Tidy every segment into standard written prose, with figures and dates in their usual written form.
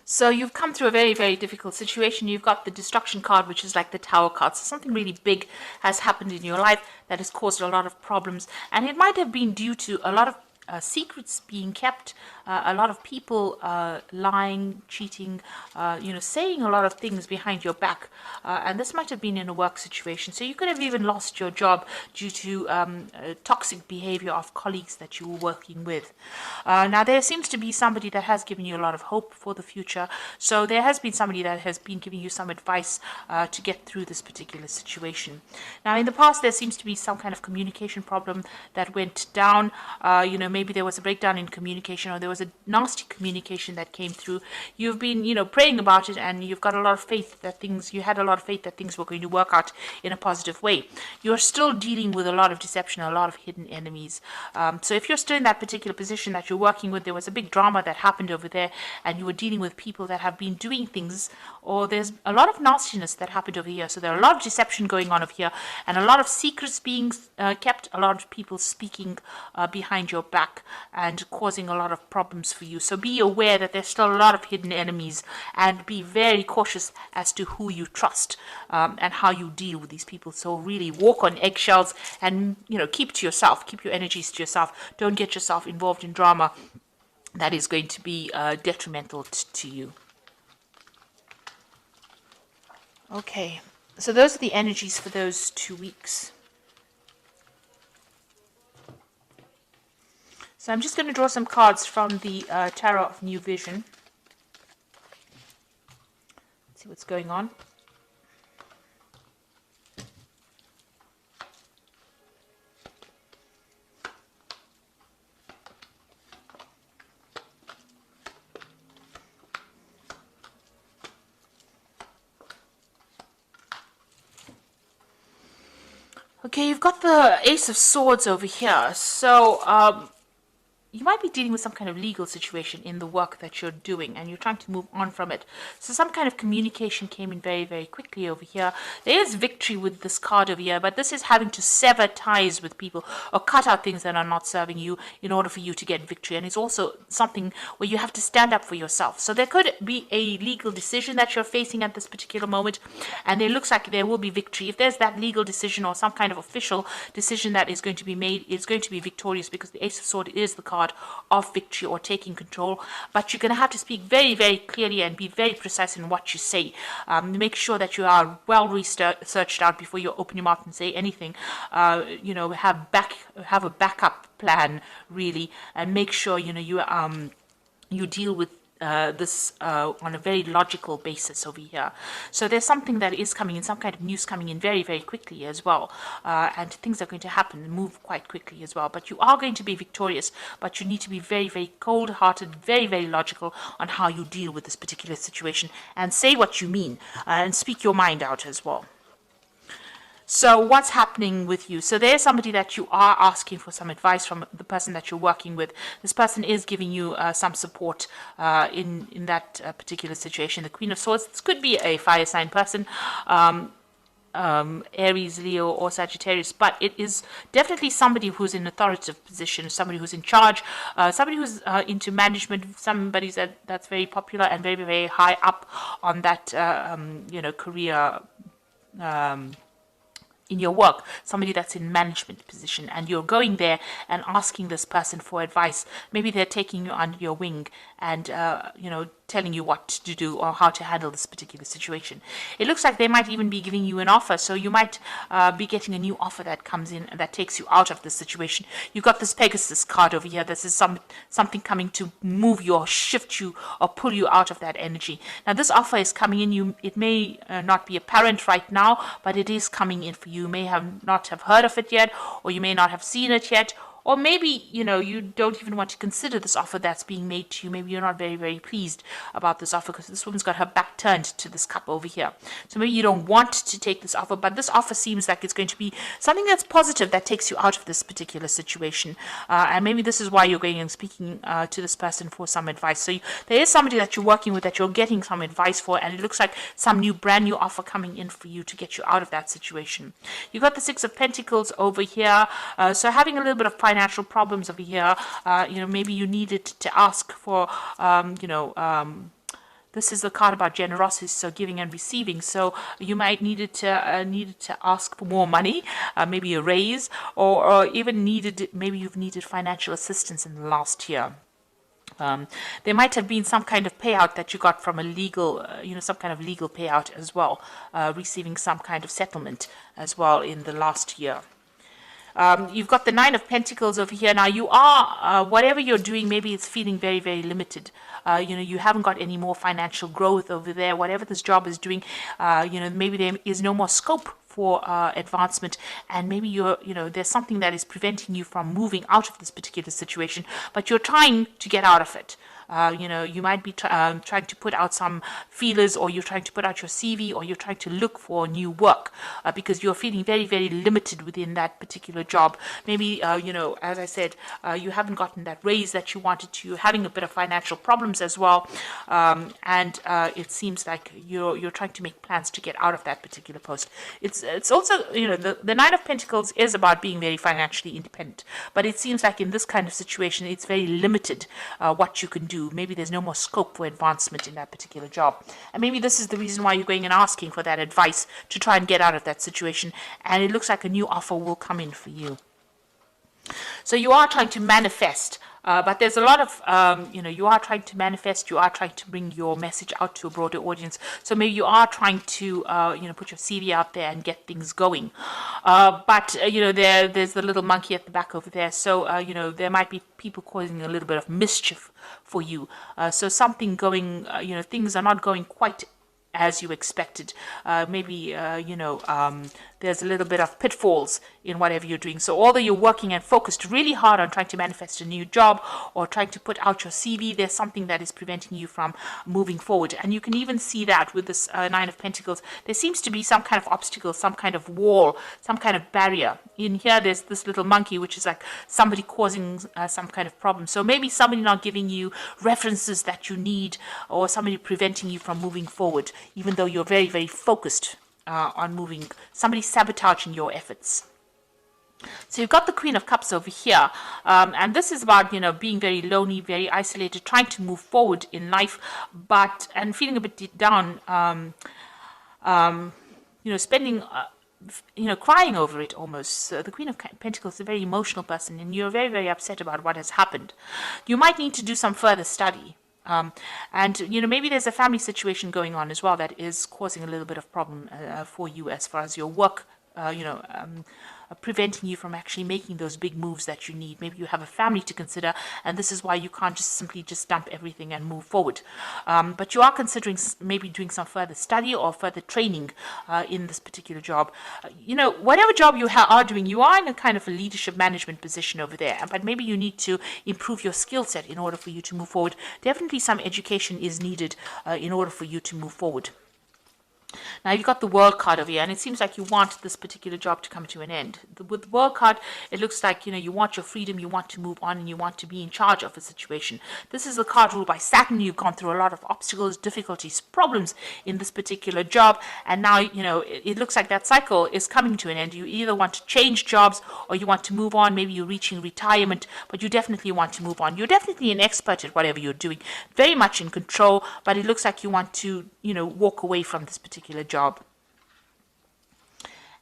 So you've come through a very, very difficult situation. You've got the destruction card, which is like the tower card. So something really big has happened in your life that has caused a lot of problems. And it might have been due to a lot of secrets being kept, a lot of people lying, cheating, saying a lot of things behind your back. And this might have been in a work situation. So you could have even lost your job due to toxic behavior of colleagues that you were working with. Now, there seems to be somebody that has given you a lot of hope for the future. So there has been somebody that has been giving you some advice to get through this particular situation. Now, in the past, there seems to be some kind of communication problem that went down. Maybe there was a breakdown in communication, or there was a nasty communication that came through. You've been, praying about it, and you've got a lot of faith that you had a lot of faith that things were going to work out in a positive way. You're still dealing with a lot of deception, a lot of hidden enemies. So if you're still in that particular position that you're working with, there was a big drama that happened over there, and you were dealing with people that have been doing things, or there's a lot of nastiness that happened over here. So there are a lot of deception going on over here, and a lot of secrets being kept, a lot of people speaking behind your back and causing a lot of problems for you. So be aware that there's still a lot of hidden enemies, and be very cautious as to who you trust and how you deal with these people. So really walk on eggshells, and keep to yourself, keep your energies to yourself. Don't get yourself involved in drama that is going to be detrimental to you. Okay, so those are the energies for those 2 weeks. So I'm just going to draw some cards from the Tarot of New Vision. Let's see what's going on. Okay, you've got the Ace of Swords over here. So, you might be dealing with some kind of legal situation in the work that you're doing, and you're trying to move on from it. So some kind of communication came in very, very quickly over here. There is victory with this card over here, but this is having to sever ties with people or cut out things that are not serving you in order for you to get victory. And it's also something where you have to stand up for yourself. So there could be a legal decision that you're facing at this particular moment, and it looks like there will be victory. If there's that legal decision or some kind of official decision that is going to be made, it's going to be victorious, because the Ace of Swords is the card of victory or taking control. But you're going to have to speak very, very clearly and be very precise in what you say. Make sure that you are well researched out before you open your mouth and say anything. Have a backup plan, really, and make sure you deal with this on a very logical basis over here. So there's something that is coming in, some kind of news coming in very, very quickly as well. And things are going to happen and move quite quickly as well. But you are going to be victorious, but you need to be very, very cold-hearted, very, very logical on how you deal with this particular situation, and say what you mean and speak your mind out as well. So what's happening with you? So there's somebody that you are asking for some advice from, the person that you're working with. This person is giving you some support in that particular situation. The Queen of Swords, this could be a fire sign person, Aries, Leo, or Sagittarius, but it is definitely somebody who's in authoritative position, somebody who's in charge, somebody who's into management, somebody that's very popular and very, very high up on that career in your work, somebody that's in management position, and you're going there and asking this person for advice. Maybe they're taking you under your wing and telling you what to do or how to handle this particular situation. It looks like they might even be giving you an offer, so you might be getting a new offer that comes in and that takes you out of this situation. You've got this Pegasus card over here. This is something coming to move you or shift you or pull you out of that energy. Now this offer is coming in. It may not be apparent right now, but it is coming in for you. You may not have heard of it yet, or you may not have seen it yet, or maybe, you don't even want to consider this offer that's being made to you. Maybe you're not very, very pleased about this offer because this woman's got her back turned to this cup over here. So maybe you don't want to take this offer, but this offer seems like it's going to be something that's positive that takes you out of this particular situation. And maybe this is why you're going and speaking to this person for some advice. So there is somebody that you're working with that you're getting some advice for, and it looks like some brand new offer coming in for you to get you out of that situation. You've got the Six of Pentacles over here. So having a little bit of financial problems over here. Maybe you needed to ask for, This is the card about generosity, so giving and receiving. So you might needed to ask for more money, maybe a raise, or even maybe you've needed financial assistance in the last year. There might have been some kind of payout that you got from a legal, some kind of legal payout as well, receiving some kind of settlement as well in the last year. You've got the Nine of Pentacles over here. Now you are, whatever you're doing, maybe it's feeling very, very limited. You haven't got any more financial growth over there. Whatever this job is doing, maybe there is no more scope for advancement, and maybe there's something that is preventing you from moving out of this particular situation, but you're trying to get out of it. You might be trying to put out some feelers, or you're trying to put out your CV, or you're trying to look for new work because you're feeling very, very limited within that particular job. Maybe, as I said, you haven't gotten that raise that you wanted to. You're having a bit of financial problems as well. And it seems like you're trying to make plans to get out of that particular post. It's also, the Nine of Pentacles is about being very financially independent. But it seems like in this kind of situation, it's very limited what you can do. Maybe there's no more scope for advancement in that particular job. And maybe this is the reason why you're going and asking for that advice to try and get out of that situation. And it looks like a new offer will come in for you. So you are trying to manifest, but there's a lot of, you are trying to manifest, you are trying to bring your message out to a broader audience. So maybe you are trying to, put your CV out there and get things going. But there's the little monkey at the back over there. So, there might be people causing a little bit of mischief for you. So something going, things are not going quite as you expected. Maybe, there's a little bit of pitfalls in whatever you're doing. So although you're working and focused really hard on trying to manifest a new job or trying to put out your CV, there's something that is preventing you from moving forward. And you can even see that with this Nine of Pentacles. There seems to be some kind of obstacle, some kind of wall, some kind of barrier. In here, there's this little monkey, which is like somebody causing some kind of problem. So maybe somebody not giving you references that you need, or somebody preventing you from moving forward, even though you're very, very focused on moving, somebody sabotaging your efforts. So you've got the Queen of Cups over here, and this is about, being very lonely, very isolated, trying to move forward in life, and feeling a bit down, spending, crying over it almost. The Queen of Pentacles is a very emotional person, and you're very, very upset about what has happened. You might need to do some further study. And maybe there's a family situation going on as well that is causing a little bit of problem for you as far as your work, preventing you from actually making those big moves that you need. Maybe you have a family to consider, and this is why you can't just simply dump everything and move forward. But you are considering maybe doing some further study or further training in this particular job. Whatever job you are doing, you are in a kind of a leadership management position over there, but maybe you need to improve your skill set in order for you to move forward. Definitely some education is needed in order for you to move forward. Now you've got the World card over here, and it seems like you want this particular job to come to an end. With the World card, it looks like, you want your freedom, you want to move on, and you want to be in charge of a situation. This is a card ruled by Saturn. You've gone through a lot of obstacles, difficulties, problems in this particular job, and now, it looks like that cycle is coming to an end. You either want to change jobs or you want to move on. Maybe you're reaching retirement, but you definitely want to move on. You're definitely an expert at whatever you're doing, very much in control, but it looks like you want to, walk away from this particular job,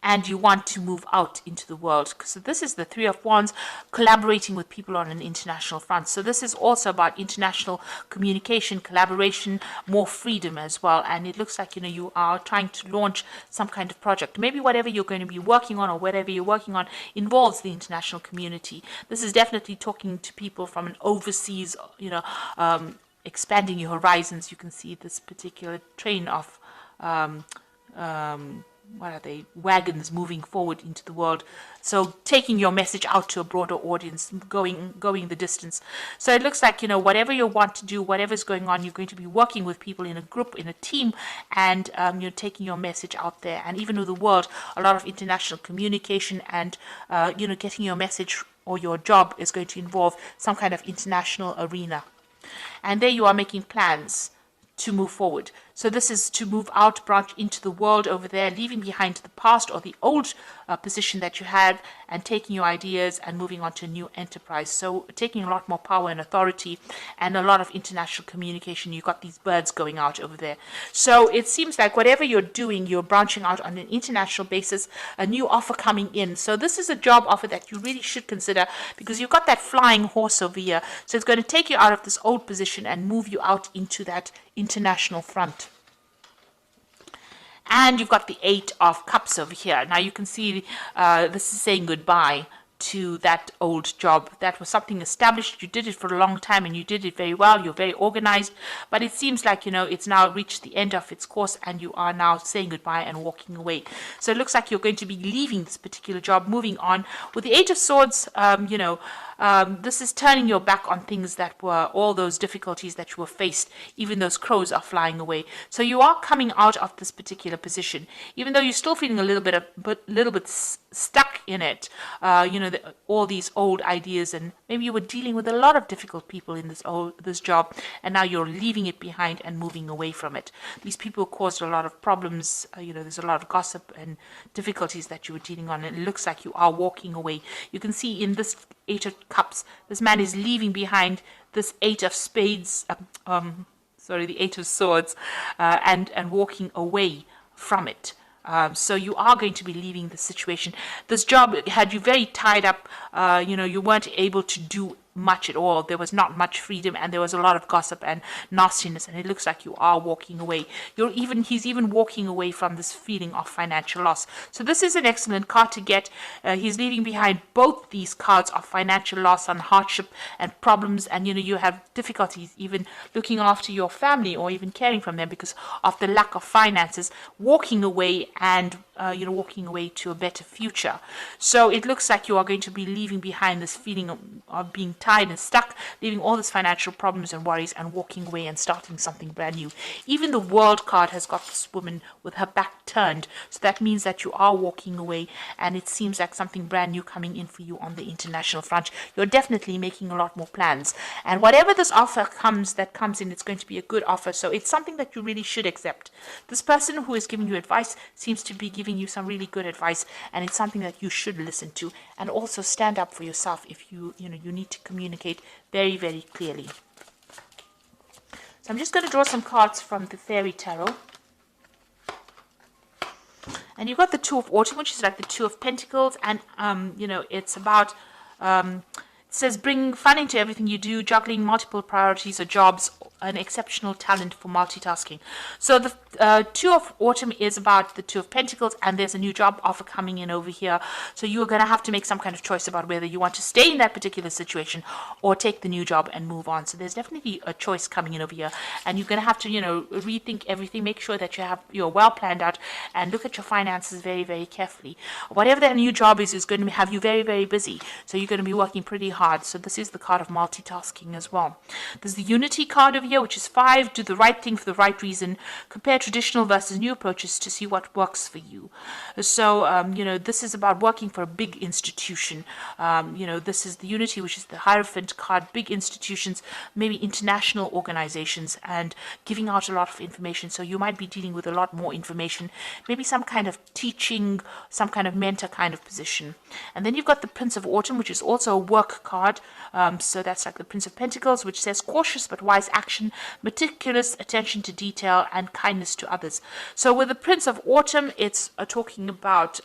and you want to move out into the world. So this is the Three of Wands, collaborating with people on an international front. So this is also about international communication, collaboration, more freedom as well. And it looks like, you are trying to launch some kind of project. Maybe whatever you're going to be working on, or whatever you're working on, involves the international community. This is definitely talking to people from an overseas, expanding your horizons. You can see this particular train of wagons moving forward into the world. So taking your message out to a broader audience, going the distance. So it looks like, whatever you want to do, whatever's going on, you're going to be working with people in a group, in a team, and you're taking your message out there. And even with the world, a lot of international communication and, getting your message or your job is going to involve some kind of international arena. And there you are making plans to move forward. So this is to move out, branch into the world over there, leaving behind the past or the old position that you had, and taking your ideas and moving on to a new enterprise. So taking a lot more power and authority and a lot of international communication. You've got these birds going out over there. So it seems like whatever you're doing, you're branching out on an international basis, a new offer coming in. So this is a job offer that you really should consider, because you've got that flying horse over here. So it's going to take you out of this old position and move you out into that international front. And you've got the 8 of Cups over here. Now you can see this is saying goodbye to that old job. That was something established. You did it for a long time and you did it very well. You're very organized. But it seems like, it's now reached the end of its course and you are now saying goodbye and walking away. So it looks like you're going to be leaving this particular job, moving on. With the 8 of Swords, this is turning your back on things that were all those difficulties that you were faced. Even those crows are flying away. So you are coming out of this particular position, even though you're still feeling a little bit stuck in it. All these old ideas, and maybe you were dealing with a lot of difficult people in this job, and now you're leaving it behind and moving away from it. These people caused a lot of problems. There's a lot of gossip and difficulties that you were dealing on, and it looks like you are walking away. You can see in this 8 of Cups, this man is leaving behind this 8 of Spades, the 8 of Swords, and walking away from it. So you are going to be leaving the situation. This job had you very tied up. You weren't able to do much at all. There was not much freedom, and there was a lot of gossip and nastiness, and it looks like you are walking away. He's even walking away from this feeling of financial loss. So this is an excellent card to get. He's leaving behind both these cards of financial loss and hardship and problems, and you have difficulties even looking after your family or even caring from them because of the lack of finances. Walking away and walking away to a better future. So it looks like you are going to be leaving behind this feeling of being tied and stuck, leaving all these financial problems and worries, and walking away and starting something brand new. Even the World card has got this woman with her back turned. So that means that you are walking away, and it seems like something brand new coming in for you on the international front. You're definitely making a lot more plans. And whatever this offer comes in, it's going to be a good offer. So it's something that you really should accept. This person who is giving you advice seems to be giving you some really good advice, and it's something that you should listen to, and also stand up for yourself if you need to communicate very, very clearly. So I'm just going to draw some cards from the Fairy Tarot. And you've got the 2 of Autumn, which is like the 2 of Pentacles, and it's about it says bring fun into everything you do, juggling multiple priorities or jobs, an exceptional talent for multitasking. So the 2 of Autumn is about the 2 of Pentacles, and there's a new job offer coming in over here. So you're going to have to make some kind of choice about whether you want to stay in that particular situation or take the new job and move on. So there's definitely a choice coming in over here, and you're going to have to rethink everything. Make sure that you're well planned out, and look at your finances very, very carefully. Whatever that new job is going to have you very, very busy. So you're going to be working pretty hard. So this is the card of multitasking as well. There's the Unity card over here, which is 5. Do the right thing for the right reason. Compare traditional versus new approaches to see what works for you. So, this is about working for a big institution. This is the Unity, which is the Hierophant card. Big institutions, maybe international organizations, and giving out a lot of information. So you might be dealing with a lot more information. Maybe some kind of teaching, some kind of mentor kind of position. And then you've got the Prince of Autumn, which is also a work card. So that's like the Prince of Pentacles, which says cautious but wise action, meticulous attention to detail, and kindness to others. So with the Prince of Autumn, it's talking about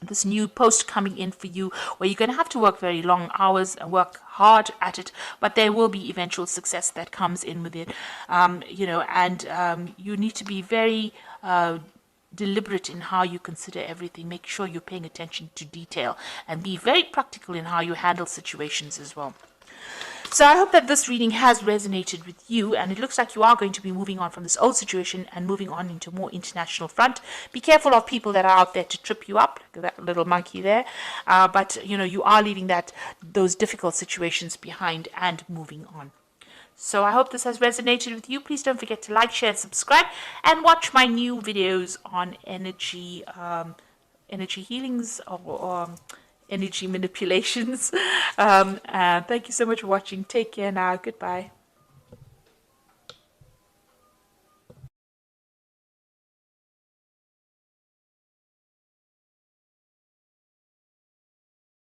this new post coming in for you, where you're going to have to work very long hours and work hard at it, but there will be eventual success that comes in with it. You need to be very deliberate in how you consider everything. Make sure you're paying attention to detail, and be very practical in how you handle situations as well. So I hope that this reading has resonated with you, and it looks like you are going to be moving on from this old situation and moving on into a more international front. Be careful of people that are out there to trip you up, like that little monkey there. But you are leaving those difficult situations behind and moving on. So I hope this has resonated with you. Please don't forget to like, share, and subscribe, and watch my new videos on energy healings or energy manipulations. Thank you so much for watching. Take care now. Goodbye.